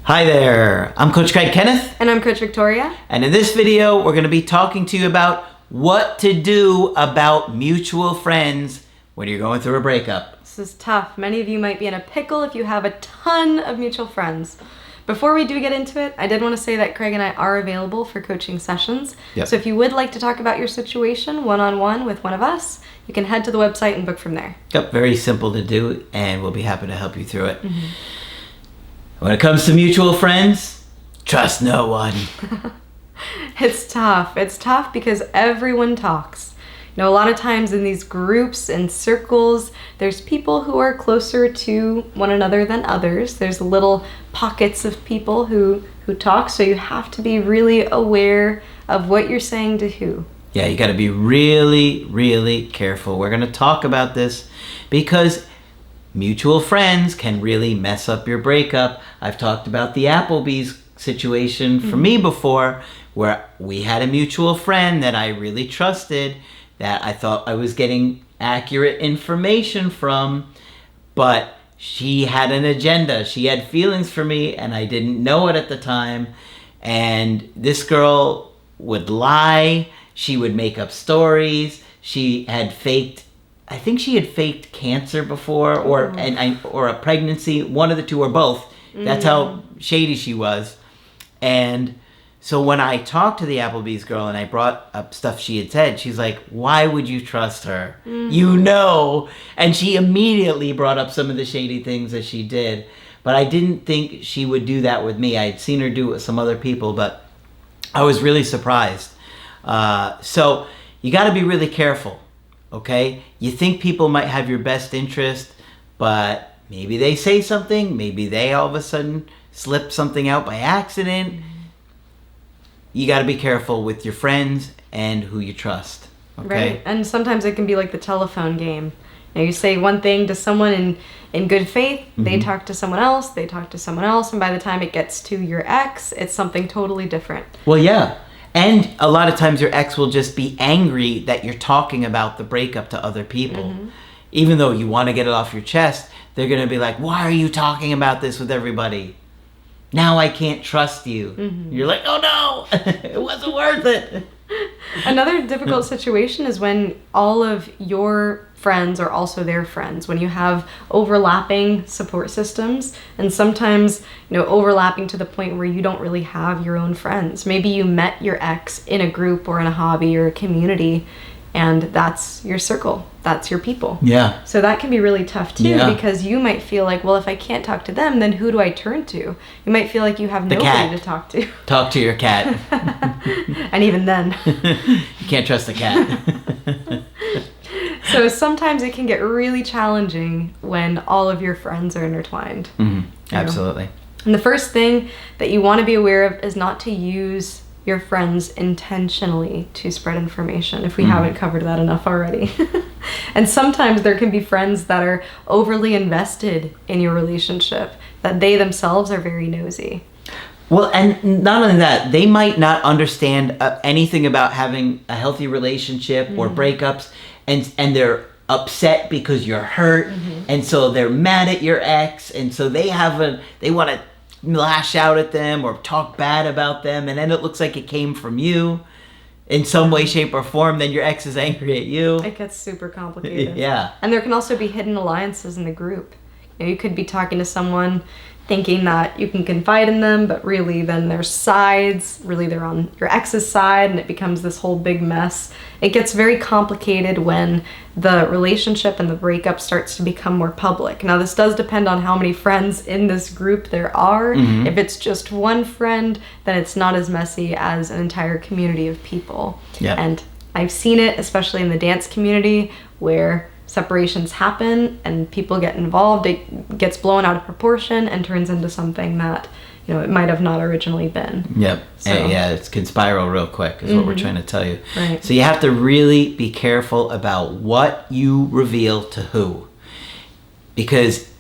Hi there, I'm Coach Kenneth. And I'm Coach Victoria. And in this video, we're going to be talking to you about what to do about mutual friends when you're going through a breakup. This is tough. Many of you might be in a pickle if you have a ton of mutual friends. Before we do get into it, I did want to say that Craig and I are available for coaching sessions. Yep. So if you would like to talk about your situation one-on-one with one of us, you can head to the website and book from there. Yep, very simple to do, and we'll be happy to help you through it. Mm-hmm. When it comes to mutual friends, trust no one. It's tough. It's tough because everyone talks. You know, a lot of times in these groups and circles, there's people who are closer to one another than others. There's little pockets of people who talk, so you have to be really aware of what you're saying to who. Yeah, you got to be really, really careful. We're going to talk about this because mutual friends can really mess up your breakup. I've talked about the Applebee's situation for me before, where we had a mutual friend that I really trusted, that I thought I was getting accurate information from, but she had an agenda. She had feelings for me, and I didn't know it at the time. And this girl would lie. She would make up stories. She had faked, I think she had faked cancer before, or a pregnancy, one of the two or both. That's how shady she was. And so when I talked to the Applebee's girl and I brought up stuff she had said, she's like, why would you trust her? You know. And she immediately brought up some of the shady things that she did. But I didn't think she would do that with me. I had seen her do it with some other people, but I was really surprised. So you got to be really careful. Okay, you think people might have your best interest, but maybe they say something, maybe they all of a sudden slip something out by accident. You got to be careful with your friends and who you trust. Okay? Right, and sometimes it can be like the telephone game. You say one thing to someone in good faith, they talk to someone else, and by the time it gets to your ex, it's something totally different. Well, yeah. And a lot of times your ex will just be angry that you're talking about the breakup to other people. Even though you want to get it off your chest, they're going to be like, why are you talking about this with everybody? Now I can't trust you. You're like, oh no, it wasn't worth it. Another difficult situation is when all of your friends are also their friends, when you have overlapping support systems, and sometimes, overlapping to the point where you don't really have your own friends. Maybe you met your ex in a group or in a hobby or a community, and that's your circle, that's your people. Yeah. So that can be really tough too, because you might feel like, well, if I can't talk to them, then who do I turn to? You might feel like you have nobody to talk to. Talk to your cat. And even then. You can't trust a cat. So sometimes it can get really challenging when all of your friends are intertwined. Absolutely. And the first thing that you want to be aware of is not to use your friends intentionally to spread information, if we haven't covered that enough already. And sometimes there can be friends that are overly invested in your relationship, that they themselves are very nosy. Well, and not only that, they might not understand anything about having a healthy relationship or breakups, and they're upset because you're hurt, and so they're mad at your ex, and so they want to lash out at them or talk bad about them, and then it looks like it came from you in some way, shape, or form. Then your ex is angry at you. It gets super complicated. Yeah. And there can also be hidden alliances in the group. You could be talking to someone thinking that you can confide in them, but really then their sides, really they're on your ex's side, and it becomes this whole big mess. It gets very complicated when the relationship and the breakup starts to become more public. Now, this does depend on how many friends in this group there are. If it's just one friend, then it's not as messy as an entire community of people. Yep. And I've seen it, especially in the dance community, where separations happen and people get involved. It gets blown out of proportion and turns into something that it might have not originally been. Yep. So. Yeah, it can spiral real quick is what we're trying to tell you. Right. So you have to really be careful about what you reveal to who, because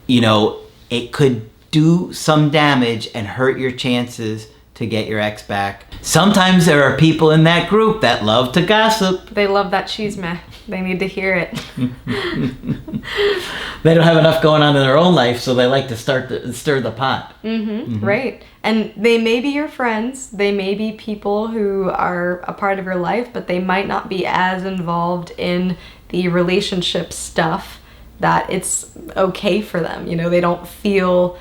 it could do some damage and hurt your chances to get your ex back. Sometimes there are people in that group that love to gossip. They love that chisme. They need to hear it. They don't have enough going on in their own life, so they like to stir the pot. Right. And they may be your friends. They may be people who are a part of your life, but they might not be as involved in the relationship stuff that it's okay for them. You know, they don't feel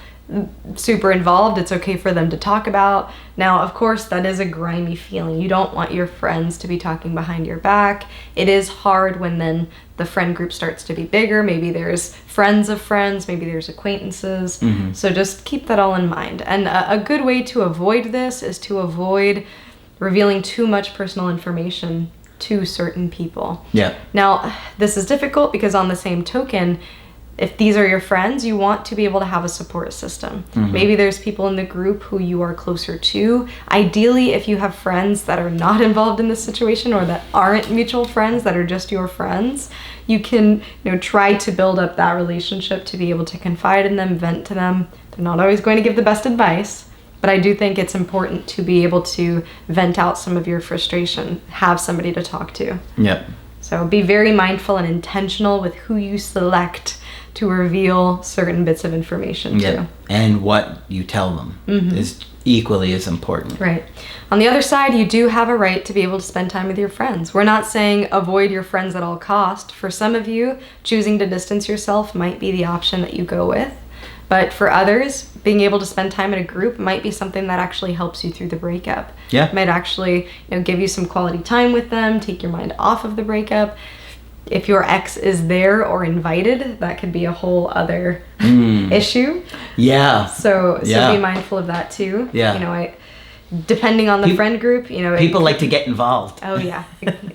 super involved. It's okay for them to talk about. Now, of course, that is a grimy feeling. You don't want your friends to be talking behind your back. It is hard when then the friend group starts to be bigger. Maybe there's friends of friends, maybe there's acquaintances. So just keep that all in mind. And a good way to avoid this is to avoid revealing too much personal information to certain people. Yeah. Now, this is difficult because on the same token, if these are your friends, you want to be able to have a support system. Maybe there's people in the group who you are closer to. Ideally, if you have friends that are not involved in this situation or that aren't mutual friends, that are just your friends, you can, try to build up that relationship to be able to confide in them, vent to them. They're not always going to give the best advice, but I do think it's important to be able to vent out some of your frustration, have somebody to talk to. Yep. So be very mindful and intentional with who you select to reveal certain bits of information to. And what you tell them is equally as important. Right. On the other side, you do have a right to be able to spend time with your friends. We're not saying avoid your friends at all cost. For some of you, choosing to distance yourself might be the option that you go with. But for others, being able to spend time in a group might be something that actually helps you through the breakup. Yeah. It might actually, give you some quality time with them, take your mind off of the breakup. If your ex is there or invited, that could be a whole other issue. Yeah. So be mindful of that too. Yeah. Depending on the friend group, people like to get involved. Oh yeah,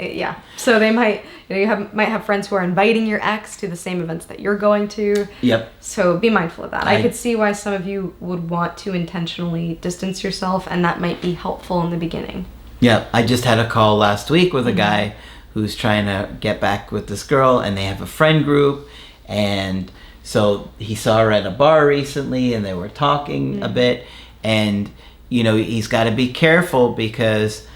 yeah. So they might, might have friends who are inviting your ex to the same events that you're going to. Yep. So be mindful of that. I could see why some of you would want to intentionally distance yourself, and that might be helpful in the beginning. Yeah. I just had a call last week with a guy who's trying to get back with this girl, and they have a friend group, and so he saw her at a bar recently, and they were talking a bit, and he's got to be careful because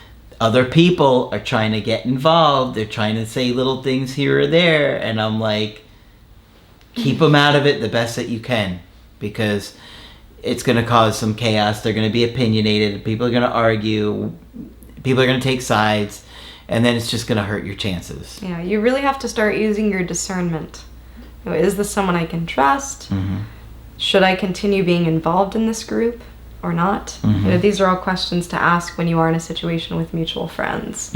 other people are trying to get involved. They're trying to say little things here or there, and I'm like, keep them out of it the best that you can, because it's going to cause some chaos. They're going to be opinionated. People are going to argue. People are going to take sides. And then it's just going to hurt your chances. Yeah, you really have to start using your discernment. Is this someone I can trust? Should I continue being involved in this group or not? These are all questions to ask when you are in a situation with mutual friends.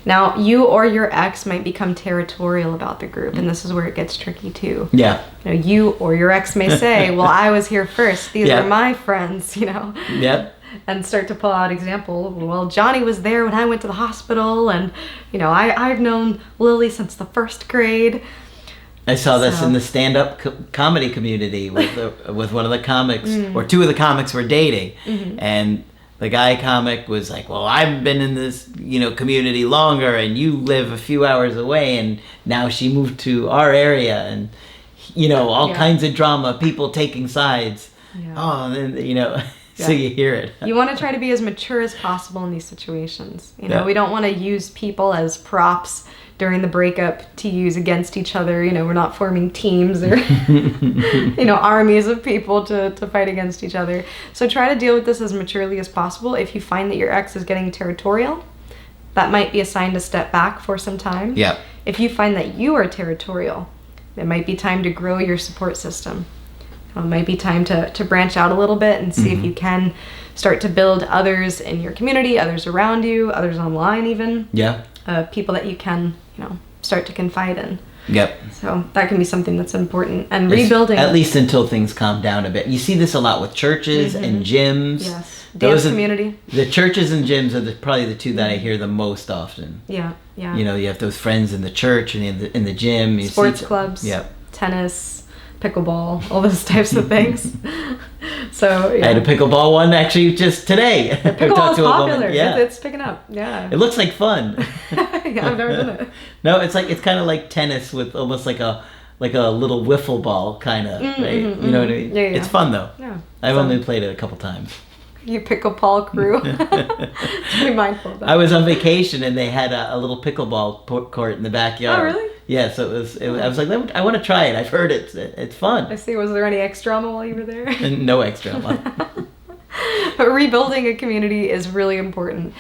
Now, you or your ex might become territorial about the group, and this is where it gets tricky too. Yeah. You or your ex may say, well, I was here first. These are my friends, Yep. And start to pull out example. Well, Johnny was there when I went to the hospital, and I've known Lily since the first grade. I saw this in the stand-up comedy community with one of the comics, or two of the comics were dating, and the guy comic was like, "Well, I've been in this community longer, and you live a few hours away, and now she moved to our area, and all kinds of drama, people taking sides." Yeah. Oh, and then So you hear it. You want to try to be as mature as possible in these situations. We don't want to use people as props during the breakup to use against each other. We're not forming teams or, armies of people to fight against each other. So try to deal with this as maturely as possible. If you find that your ex is getting territorial, that might be a sign to step back for some time. Yeah. If you find that you are territorial, it might be time to grow your support system. It might be time to branch out a little bit and see if you can start to build others in your community, others around you, others online even. Yeah. People that you can, start to confide in. Yep. So that can be something that's important. And rebuilding. At least until things calm down a bit. You see this a lot with churches and gyms. Yes. Dance community. The churches and gyms are probably the two that I hear the most often. Yeah. Yeah. You have those friends in the church and in the gym. Sports clubs. Yep. Tennis. Pickleball, all those types of things. So I had a pickleball one actually just today. Pickleball is popular. Yeah, it's picking up. Yeah, it looks like fun. Yeah, I've never done it. No, it's kind of like tennis with almost like a little wiffle ball kind of, right? You know what I mean? Yeah. It's fun though. Yeah, I've only played it a couple times. You pickleball crew. Be mindful of that. I was on vacation and they had a little pickleball court in the backyard. Oh, really? Yeah, so I was like, I want to try it. I've heard it's fun. I see. Was there any ex drama while you were there? No extra drama. But rebuilding a community is really important.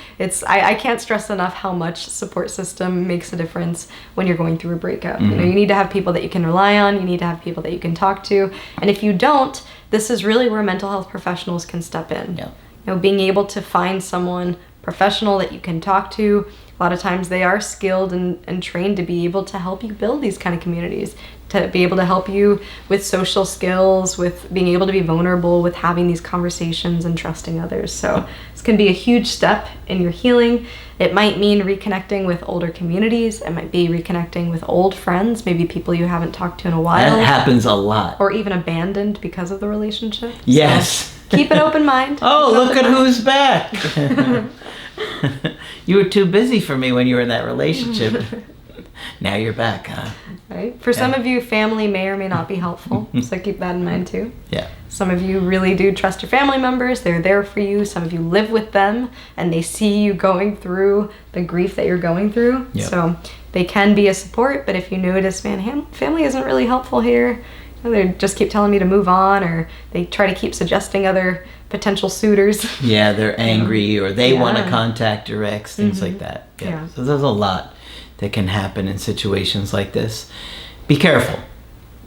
I can't stress enough how much support system makes a difference when you're going through a breakup. You need to have people that you can rely on. You need to have people that you can talk to. And if you don't, this is really where mental health professionals can step in. Yeah. Being able to find someone professional that you can talk to. A lot of times they are skilled and trained to be able to help you build these kind of communities, to be able to help you with social skills, with being able to be vulnerable, with having these conversations and trusting others. So this can be a huge step in your healing. It might mean reconnecting with older communities. It might be reconnecting with old friends, maybe people you haven't talked to in a while. That happens a lot. Or even abandoned because of the relationship. Yes. So keep an open mind. Oh, look at who's back. You were too busy for me when you were in that relationship. Now you're back, huh? Right. For some of you, family may or may not be helpful, so keep that in mind too. Yeah. Some of you really do trust your family members. They're there for you. Some of you live with them, and they see you going through the grief that you're going through. Yep. So they can be a support, but if you notice, man, family isn't really helpful here, they just keep telling me to move on, or they try to keep suggesting other potential suitors. Yeah, they're angry, or they want to contact your ex, things like that. Yeah. So there's a lot that can happen in situations like this. Be careful,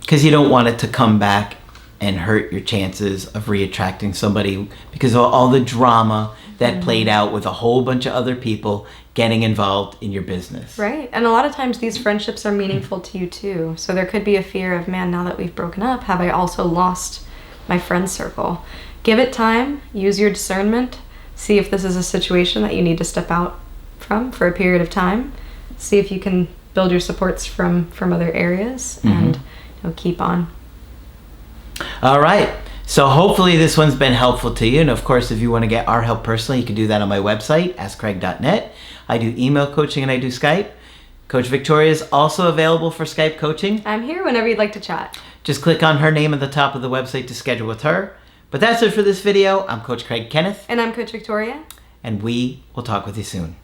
because you don't want it to come back and hurt your chances of reattracting somebody because of all the drama that played out with a whole bunch of other people getting involved in your business. Right. And a lot of times these friendships are meaningful to you too. So there could be a fear of, man, now that we've broken up, have I also lost my friend circle? Give it time, use your discernment, see if this is a situation that you need to step out from for a period of time. See if you can build your supports from other areas and keep on. All right. So hopefully this one's been helpful to you. And of course, if you want to get our help personally, you can do that on my website, askcraig.net. I do email coaching and I do Skype. Coach Victoria is also available for Skype coaching. I'm here whenever you'd like to chat. Just click on her name at the top of the website to schedule with her. But that's it for this video. I'm Coach Craig Kenneth. And I'm Coach Victoria. And we will talk with you soon.